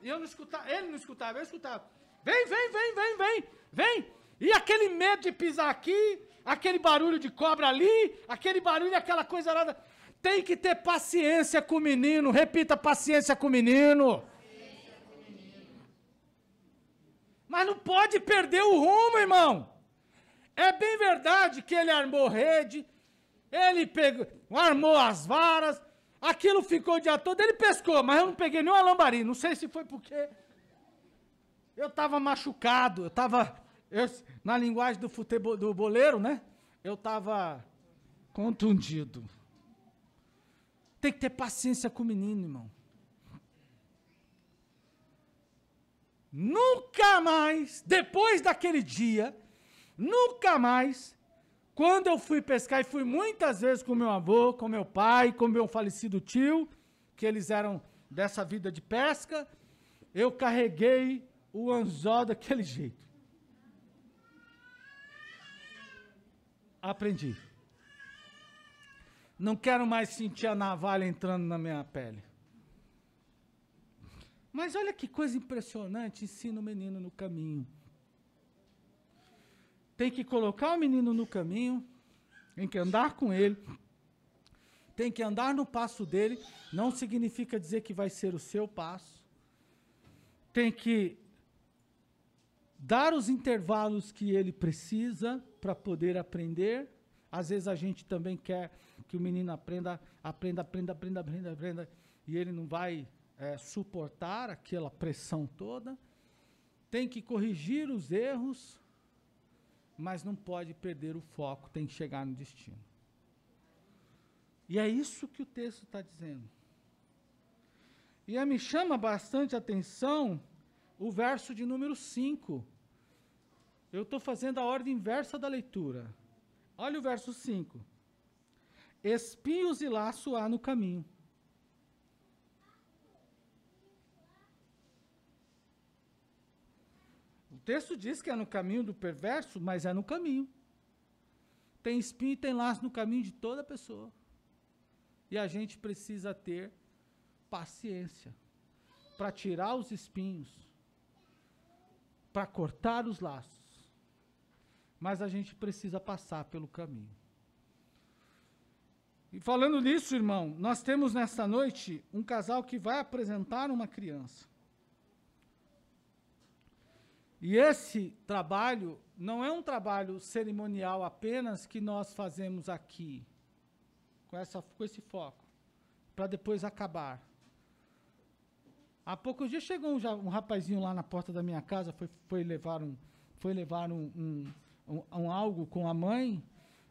E eu não escutava, ele não escutava, eu escutava. Vem. E aquele medo de pisar aqui, aquele barulho de cobra ali, aquele barulho, aquela coisa arada. Tem que ter paciência com o menino, repita, paciência com o menino. Mas não pode perder o rumo, irmão. É bem verdade que ele armou rede, ele armou as varas, aquilo ficou o dia todo, ele pescou, mas eu não peguei nenhuma lambari. Não sei se foi porque eu estava machucado, na linguagem do futebol, do boleiro, né? Eu estava contundido. Tem que ter paciência com o menino, irmão. nunca mais, depois daquele dia, nunca mais, quando eu fui pescar, e fui muitas vezes com meu avô, com meu pai, com meu falecido tio, que eles eram dessa vida de pesca, eu carreguei o anzol daquele jeito. Aprendi. Não quero mais sentir a navalha entrando na minha pele. Mas olha que coisa impressionante, ensina o menino no caminho. Tem que colocar o menino no caminho, tem que andar com ele, tem que andar no passo dele, não significa dizer que vai ser o seu passo. Tem que dar os intervalos que ele precisa para poder aprender. Às vezes a gente também quer que o menino aprenda, e ele não vai suportar aquela pressão toda. Tem que corrigir os erros, mas não pode perder o foco, tem que chegar no destino. E é isso que o texto está dizendo. E aí me chama bastante a atenção o verso de número 5. Eu estou fazendo a ordem inversa da leitura. Olha o verso 5. Espinhos e laço há no caminho. O texto diz que é no caminho do perverso, mas é no caminho. Tem espinho e tem laço no caminho de toda pessoa. E a gente precisa ter paciência para tirar os espinhos, para cortar os laços. Mas a gente precisa passar pelo caminho. E falando nisso, irmão, nós temos nesta noite um casal que vai apresentar uma criança. E esse trabalho não é um trabalho cerimonial apenas que nós fazemos aqui, com esse foco, para depois acabar. Há poucos dias chegou um rapazinho lá na porta da minha casa, foi levar algo com a mãe,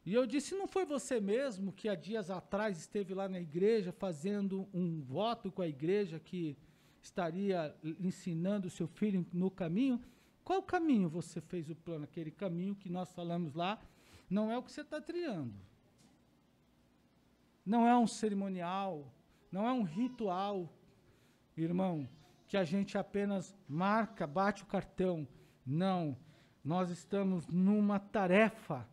e eu disse, não foi você mesmo que há dias atrás esteve lá na igreja fazendo um voto com a igreja que estaria ensinando o seu filho no caminho? Qual caminho você fez o plano? Aquele caminho que nós falamos lá, não é o que você está trilhando. Não é um cerimonial, não é um ritual, irmão, que a gente apenas marca, bate o cartão. Não, nós estamos numa tarefa.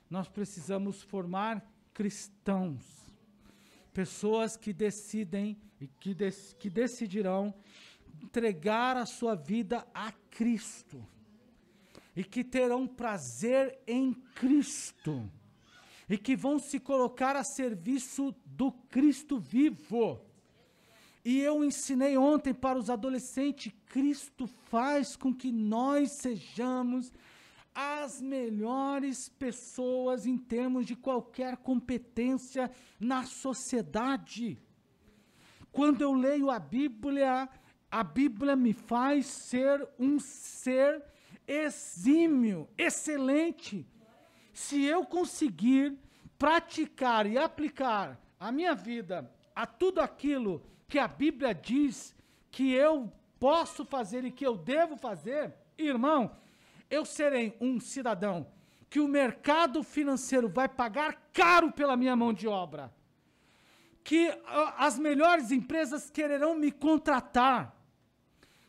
Nós precisamos formar cristãos, pessoas que decidem e que decidirão entregar a sua vida a Cristo e que terão prazer em Cristo e que vão se colocar a serviço do Cristo vivo. E eu ensinei ontem para os adolescentes, Cristo faz com que nós sejamos as melhores pessoas em termos de qualquer competência na sociedade. Quando eu leio a Bíblia me faz ser um ser exímio, excelente. Se eu conseguir praticar e aplicar a minha vida a tudo aquilo que a Bíblia diz que eu posso fazer e que eu devo fazer, irmão, eu serei um cidadão que o mercado financeiro vai pagar caro pela minha mão de obra, que as melhores empresas quererão me contratar,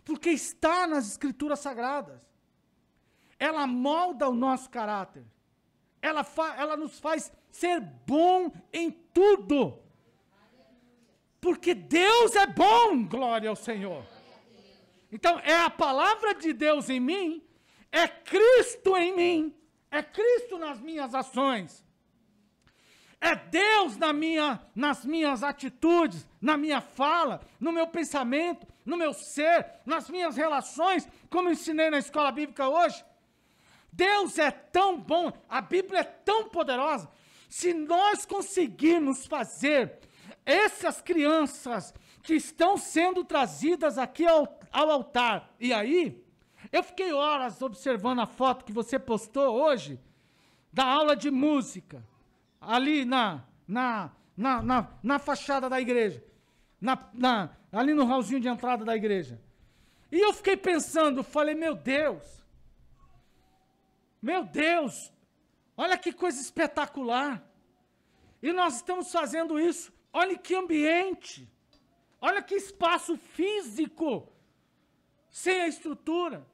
porque está nas Escrituras Sagradas. Ela molda o nosso caráter. Ela nos faz ser bom em tudo. Porque Deus é bom, glória ao Senhor. Então, é a palavra de Deus em mim, é Cristo em mim, é Cristo nas minhas ações. É Deus nas minhas atitudes, na minha fala, no meu pensamento, no meu ser, nas minhas relações, como eu ensinei na escola bíblica hoje. Deus é tão bom, a Bíblia é tão poderosa. Se nós conseguirmos fazer essas crianças que estão sendo trazidas aqui ao altar, e aí, eu fiquei horas observando a foto que você postou hoje, da aula de música, ali na fachada da igreja, ali no hallzinho de entrada da igreja. E eu fiquei pensando, falei, meu Deus, olha que coisa espetacular. E nós estamos fazendo isso, olha que ambiente, olha que espaço físico, sem a estrutura.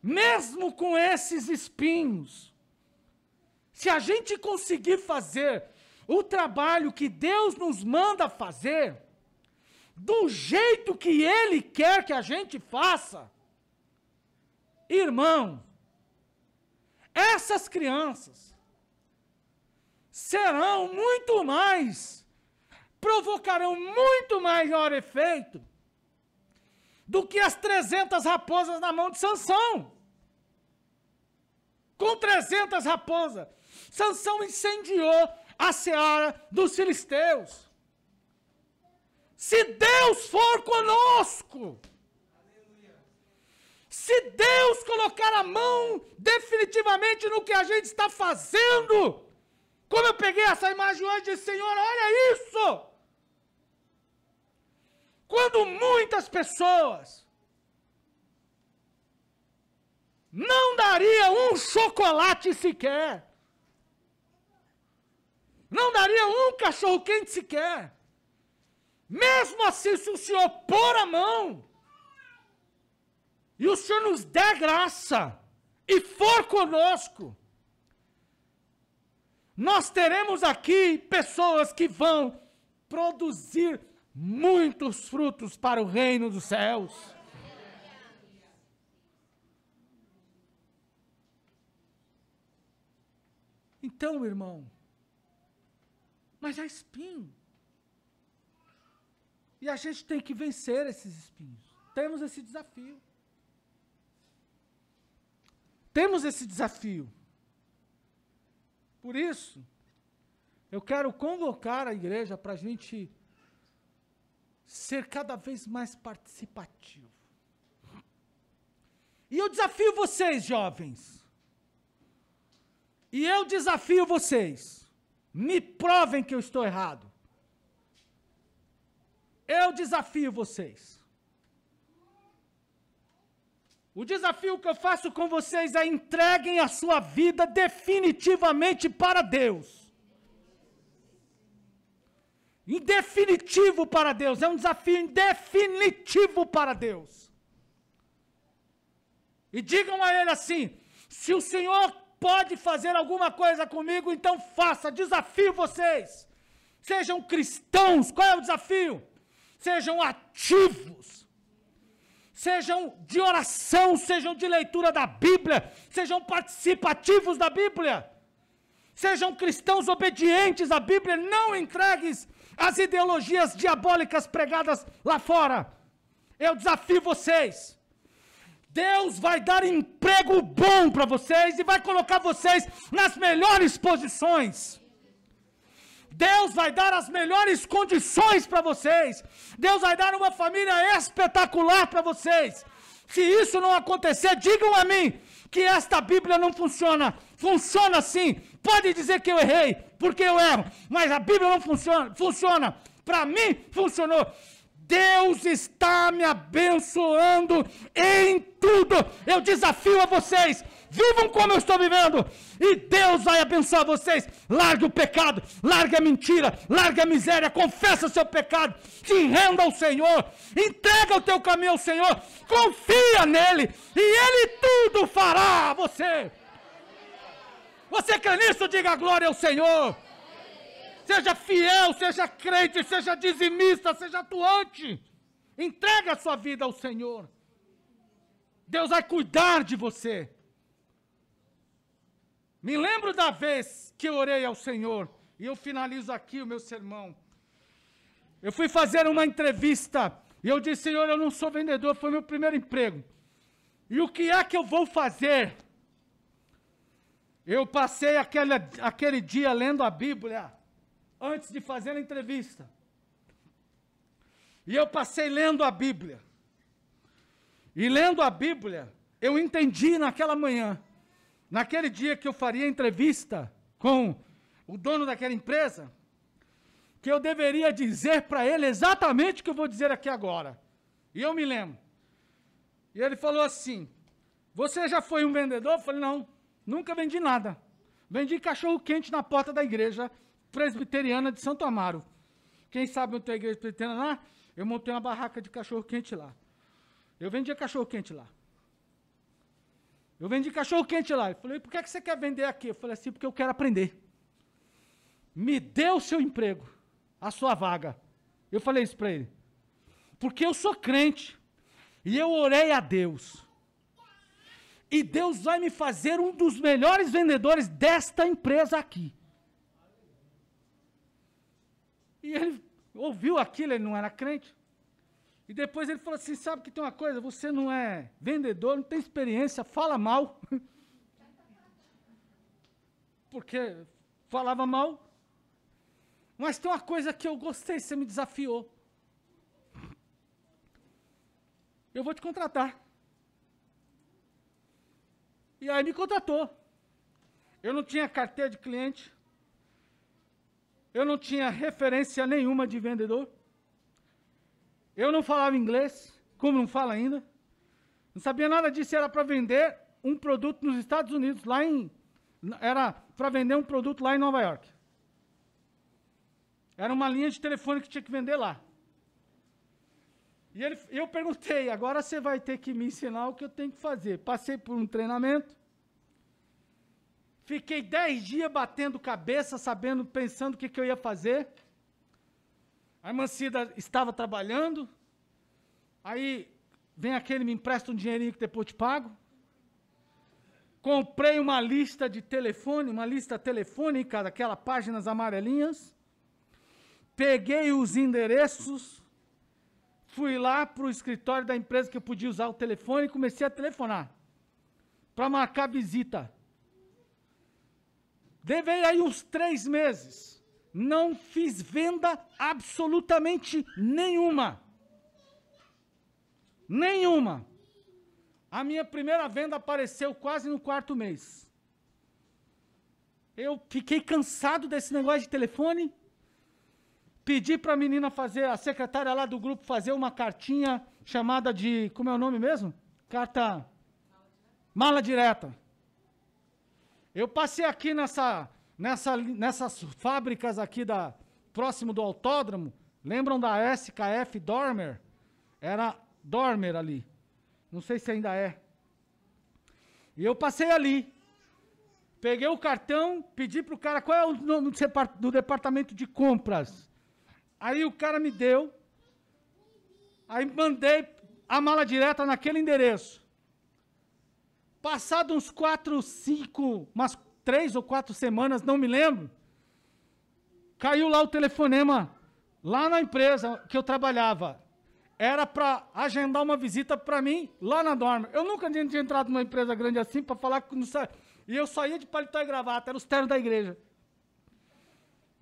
Mesmo com esses espinhos, se a gente conseguir fazer o trabalho que Deus nos manda fazer, do jeito que Ele quer que a gente faça, irmão, essas crianças serão muito mais, provocarão muito maior efeito do que as 300 raposas na mão de Sansão. Com 300 raposas, Sansão incendiou a seara dos filisteus. Se Deus for conosco, se Deus colocar a mão definitivamente no que a gente está fazendo, como eu peguei essa imagem hoje e disse, Senhor, olha isso! Quando muitas pessoas não dariam um chocolate sequer, não daria um cachorro-quente sequer, mesmo assim, se o Senhor pôr a mão, e o Senhor nos der graça, e for conosco, nós teremos aqui pessoas que vão produzir muitos frutos para o reino dos céus. Então, irmão, mas há espinho. E a gente tem que vencer esses espinhos. Temos esse desafio. Temos esse desafio. Por isso, eu quero convocar a igreja para a gente ser cada vez mais participativo. E eu desafio vocês, jovens. E eu desafio vocês. Me provem que eu estou errado. Eu desafio vocês. O desafio que eu faço com vocês é entreguem a sua vida definitivamente para Deus. Em definitivo para Deus. É um desafio em definitivo para Deus. E digam a Ele assim, se o Senhor pode fazer alguma coisa comigo, então faça. Desafio vocês. Sejam cristãos. Qual é o desafio? Sejam ativos, sejam de oração, sejam de leitura da Bíblia, sejam participativos da Bíblia, sejam cristãos obedientes à Bíblia, não entregues às ideologias diabólicas pregadas lá fora. Eu desafio vocês. Deus vai dar emprego bom para vocês e vai colocar vocês nas melhores posições. Deus vai dar as melhores condições para vocês. Deus vai dar uma família espetacular para vocês. Se isso não acontecer, digam a mim que esta Bíblia não funciona. Funciona sim. Pode dizer que eu errei, porque eu erro. Mas a Bíblia não funciona. Funciona. Para mim, funcionou. Deus está me abençoando em tudo. Eu desafio a vocês. Vivam como eu estou vivendo. E Deus vai abençoar vocês. Largue o pecado. Largue a mentira. Largue a miséria. Confessa o seu pecado. Se renda ao Senhor. Entrega o teu caminho ao Senhor. Confia nele. E Ele tudo fará a você. Você crê nisso? Diga glória ao Senhor. Seja fiel, seja crente, seja dizimista, seja atuante. Entrega a sua vida ao Senhor. Deus vai cuidar de você. Me lembro da vez que eu orei ao Senhor, e eu finalizo aqui o meu sermão. Eu fui fazer uma entrevista, e eu disse, Senhor, eu não sou vendedor, foi meu primeiro emprego. E o que é que eu vou fazer? Eu passei aquele dia lendo a Bíblia, antes de fazer a entrevista. E eu passei lendo a Bíblia. E lendo a Bíblia, eu entendi naquela manhã, naquele dia que eu faria a entrevista com o dono daquela empresa, que eu deveria dizer para ele exatamente o que eu vou dizer aqui agora. E eu me lembro. E ele falou assim, você já foi um vendedor? Eu falei, não, nunca vendi nada. Vendi cachorro-quente na porta da igreja presbiteriana de Santo Amaro. Quem sabe onde tem a igreja presbiteriana lá? Eu montei uma barraca de cachorro-quente lá. Eu vendia cachorro-quente lá. Eu vendi cachorro-quente lá. Eu falei, por que você quer vender aqui? Eu falei assim, porque eu quero aprender. Me dê o seu emprego, a sua vaga. Eu falei isso para ele. Porque eu sou crente. E eu orei a Deus. E Deus vai me fazer um dos melhores vendedores desta empresa aqui. E ele ouviu aquilo, ele não era crente. E depois ele falou assim, sabe que tem uma coisa, você não é vendedor, não tem experiência, fala mal. Porque falava mal. Mas tem uma coisa que eu gostei, você me desafiou. Eu vou te contratar. E aí me contratou. Eu não tinha carteira de cliente. Eu não tinha referência nenhuma de vendedor. Eu não falava inglês, como não fala ainda. Não sabia nada disso, era para vender um produto nos Estados Unidos, era para vender um produto lá em Nova York. Era uma linha de telefone que tinha que vender lá. E eu perguntei, agora você vai ter que me ensinar o que eu tenho que fazer. Passei por um treinamento. Fiquei 10 dias batendo cabeça, pensando o que eu ia fazer. A irmã Cida estava trabalhando. Aí vem aquele, me empresta um dinheirinho que depois te pago. Comprei uma lista de telefone, uma lista telefônica, daquelas páginas amarelinhas. Peguei os endereços. Fui lá para o escritório da empresa que eu podia usar o telefone e comecei a telefonar. Para marcar visita. Levei aí uns 3 meses. Não fiz venda absolutamente nenhuma. Nenhuma. A minha primeira venda apareceu quase no 4º mês. Eu fiquei cansado desse negócio de telefone. Pedi para a menina fazer, a secretária lá do grupo, fazer uma cartinha chamada de, como é o nome mesmo? Mala direta. Eu passei aqui nessas fábricas aqui próximo do autódromo, lembram da SKF Dormer? Era Dormer ali. Não sei se ainda é. E eu passei ali. Peguei o cartão, pedi para o cara, qual é o nome do departamento de compras? Aí o cara me deu, aí mandei a mala direta naquele endereço. Passado uns 3 ou 4 semanas, não me lembro, caiu lá o telefonema, lá na empresa que eu trabalhava. Era para agendar uma visita para mim, lá na Dormer. Eu nunca tinha entrado numa empresa grande assim, para falar que não sabe. E eu saía de paletó e gravata, era os ternos da igreja.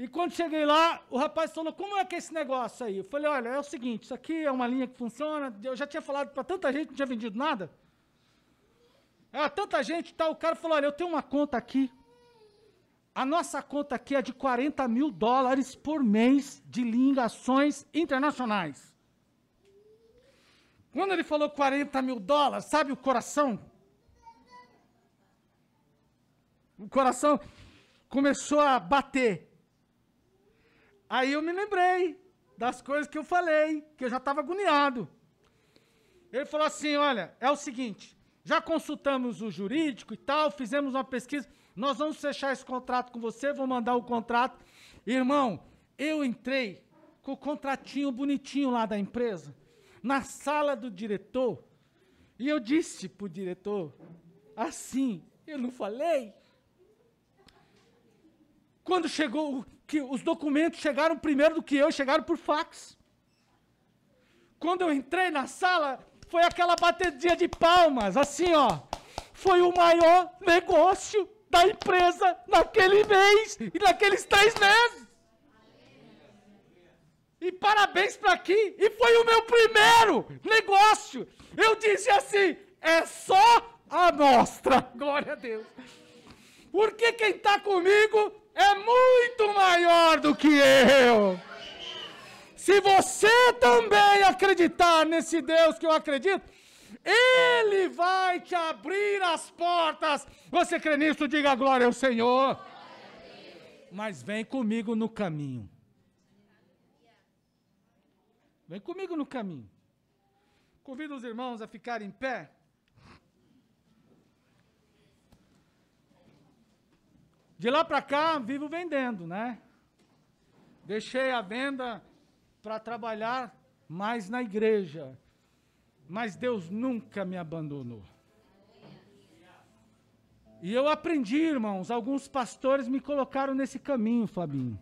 E quando cheguei lá, o rapaz falou, como é que é esse negócio aí? Eu falei, olha, é o seguinte, isso aqui é uma linha que funciona, eu já tinha falado para tanta gente, não tinha vendido nada. Tanta gente e tal, o cara falou, olha, eu tenho uma conta aqui, a nossa conta aqui é de $40 mil por mês de ligações internacionais. Quando ele falou $40 mil, sabe o coração? O coração começou a bater. Aí eu me lembrei das coisas que eu falei, que eu já estava agoniado. Ele falou assim, olha, é o seguinte, já consultamos o jurídico e tal, fizemos uma pesquisa, nós vamos fechar esse contrato com você, vou mandar o contrato. Irmão, eu entrei com o contratinho bonitinho lá da empresa, na sala do diretor, e eu disse para o diretor, assim, eu não falei? Quando chegou, que os documentos chegaram primeiro do que eu, chegaram por fax. Quando eu entrei na sala, foi aquela batedinha de palmas, assim, ó. Foi o maior negócio da empresa naquele mês e naqueles 3 meses. E parabéns para aqui. E foi o meu primeiro negócio. Eu disse assim, é só a amostra. Glória a Deus. Porque quem está comigo é muito maior do que eu. Se você também acreditar nesse Deus que eu acredito, Ele vai te abrir as portas. Você crê nisso? Diga glória ao Senhor. Mas vem comigo no caminho. Vem comigo no caminho. Convido os irmãos a ficarem em pé. De lá para cá, vivo vendendo, né? Deixei a venda para trabalhar mais na igreja. Mas Deus nunca me abandonou. E eu aprendi, irmãos, alguns pastores me colocaram nesse caminho, Fabinho.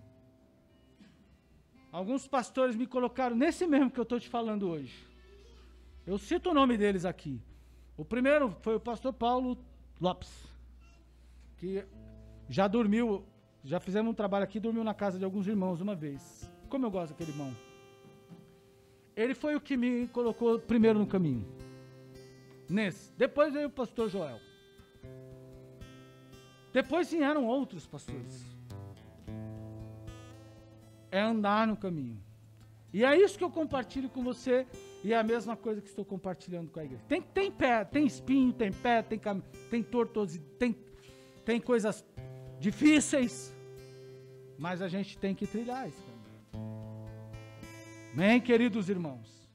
Alguns pastores me colocaram nesse mesmo que eu estou te falando hoje. Eu cito o nome deles aqui. O primeiro foi o pastor Paulo Lopes, que já dormiu, já fizemos um trabalho aqui, dormiu na casa de alguns irmãos uma vez. Como eu gosto daquele irmão. Ele foi o que me colocou primeiro no caminho. Nesse. Depois veio o pastor Joel. Depois vieram outros pastores. É andar no caminho. E é isso que eu compartilho com você. E é a mesma coisa que estou compartilhando com a igreja. Tem pé, tem espinho, tem pé, tem tortos, tem coisas difíceis. Mas a gente tem que trilhar esse caminho. Amém, queridos irmãos?